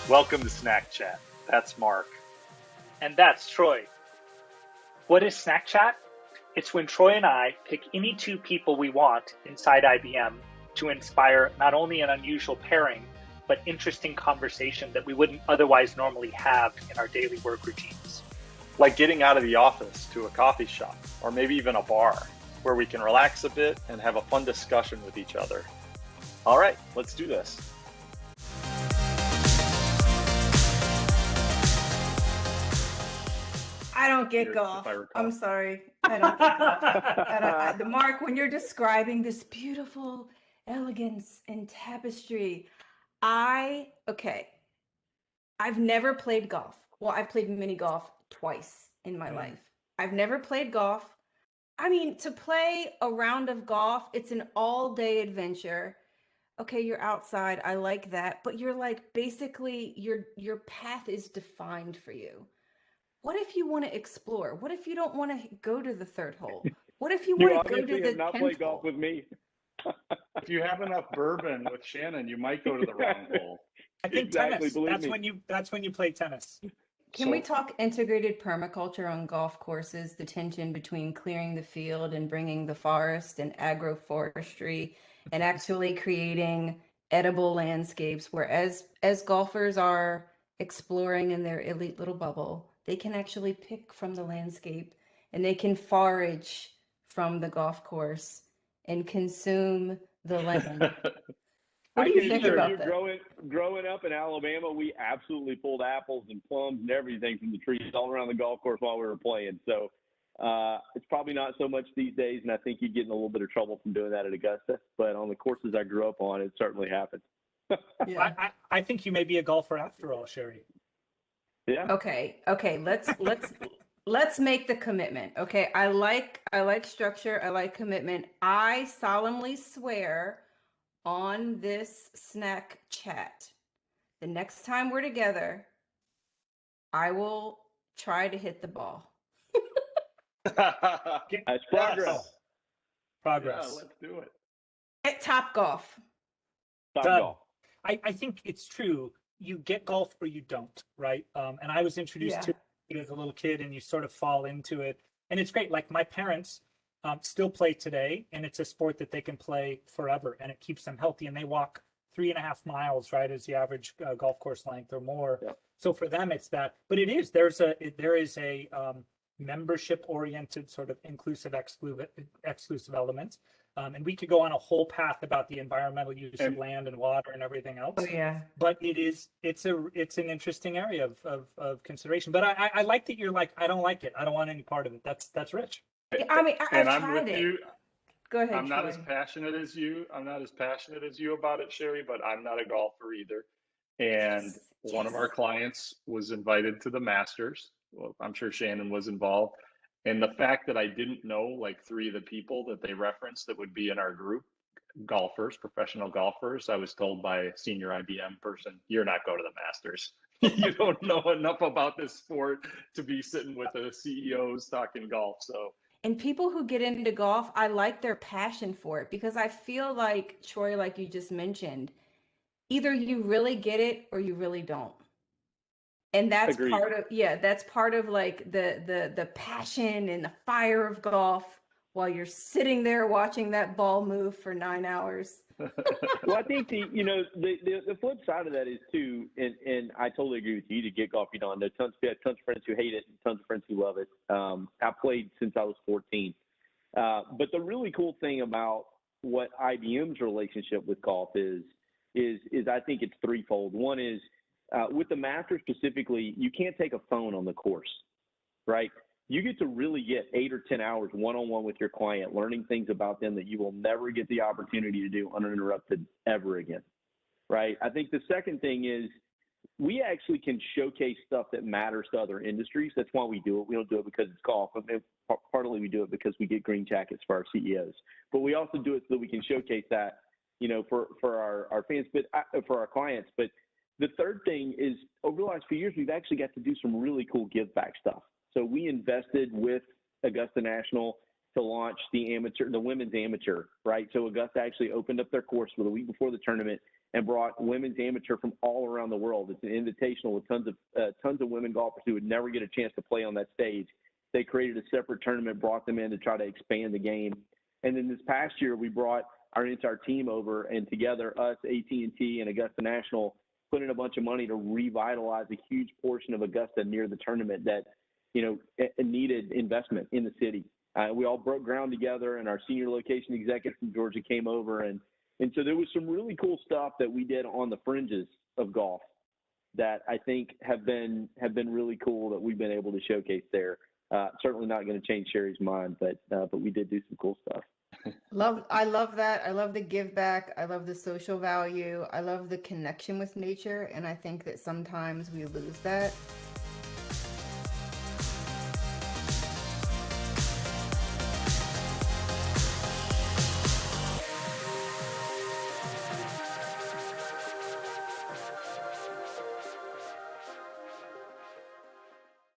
Welcome to Snack Chat. That's Mark. And that's Troy. What is Snack Chat? It's when Troy and I pick any two people we want inside IBM to inspire not only an unusual pairing, but interesting conversation that we wouldn't otherwise normally have in our daily work routines. Like getting out of the office to a coffee shop, or maybe even a bar, where we can relax a bit and have a fun discussion with each other. All right, let's do this. I don't get If golf. I recall. I'm sorry. I don't get golf. Mark, when you're describing this beautiful elegance and tapestry, okay. I've never played golf. Well, I've played mini golf twice in my life. I've never played golf. I mean, to play a round of golf, it's an all-day adventure. Okay, you're outside. I like that. But you're like basically your path is defined for you. What if you want to explore? What if you don't want to go to the third hole? What if you You want to go to obviously the have not 10th played golf hole? with me. If you have enough bourbon with Shannon, you might go to the round hole. I think Exactly, tennis. believe That's me. when you play tennis. Can we talk integrated permaculture on golf courses, the tension between clearing the field and bringing the forest and agroforestry and actually creating edible landscapes where as golfers are exploring in their elite little bubble, they can actually pick from the landscape and they can forage from the golf course and consume the land. What do you think about that? Growing up in Alabama, we absolutely pulled apples and plums and everything from the trees all around the golf course while we were playing. So it's probably not so much these days, and I think you'd get in a little bit of trouble from doing that at Augusta. But on the courses I grew up on, it certainly happened. Yeah. I think you may be a golfer after all, Sherry. Yeah. Okay. Let's make the commitment. Okay. I like structure. I like commitment. I solemnly swear on this snack chat, the next time we're together, I will try to hit the ball. That's progress. Progress. Yeah, let's do it. At Top Golf. Top Done. golf. I think it's true. You get golf or you don't, right? And I was introduced to it as a little kid, and you sort of fall into it. And it's great. Like my parents still play today, and it's a sport that they can play forever, and it keeps them healthy. And they walk 3.5 miles, right, as the average golf course length or more. Yeah. So for them, it's that. But there is a membership-oriented sort of inclusive, exclusive element. And we could go on a whole path about the environmental use of land and water and everything else. Oh yeah. But it's an interesting area of consideration. But I like that you're like, I don't like it. I don't want any part of it. That's rich. I mean, I've I'm tried with it. you. Go ahead, I'm not Troy. as passionate as you. I'm not as passionate as you about it, Sherry, but I'm not a golfer either. And one of our clients was invited to the Masters. Well, I'm sure Shannon was involved. And the fact that I didn't know like 3 of the people that they referenced that would be in our group, golfers, professional golfers, I was told by a senior IBM person, you're not going to the Masters. You don't know enough about this sport to be sitting with the CEOs talking golf. So And people who get into golf, I like their passion for it because I feel like, Troy, like you just mentioned, either you really get it or you really don't. And that's Agreed. that's part of like the passion and the fire of golf while you're sitting there watching that ball move for 9 hours. Well, I think the flip side of that is too, and I totally agree with you. To get golf, you know, I know tons of friends who hate it and tons of friends who love it. I played since I was 14. But the really cool thing about what IBM's relationship with golf is I think it's threefold. One is with the Masters specifically, you can't take a phone on the course, right? You get to really get 8 or 10 hours one-on-one with your client, learning things about them that you will never get the opportunity to do uninterrupted ever again, right? I think the second thing is we actually can showcase stuff that matters to other industries. That's why we do it. We don't do it because it's golf. I mean, partly we do it because we get green jackets for our CEOs. But we also do it so that we can showcase that, you know, for our fans, but for our clients. But the third thing is over the last few years, we've actually got to do some really cool give back stuff. So we invested with Augusta National to launch the women's amateur, right? So Augusta actually opened up their course for the week before the tournament and brought women's amateur from all around the world. It's an invitational with tons of women golfers who would never get a chance to play on that stage. They created a separate tournament, brought them in to try to expand the game. And then this past year, we brought our entire team over, and together, us, AT&T, and Augusta National, put in a bunch of money to revitalize a huge portion of Augusta near the tournament that, it needed investment in the city. We all broke ground together, and our senior location executives from Georgia came over, and so there was some really cool stuff that we did on the fringes of golf that I think have been really cool that we've been able to showcase there. Certainly not going to change Sherry's mind, but we did do some cool stuff. I love that. I love the give back. I love the social value. I love the connection with nature, and I think that sometimes we lose that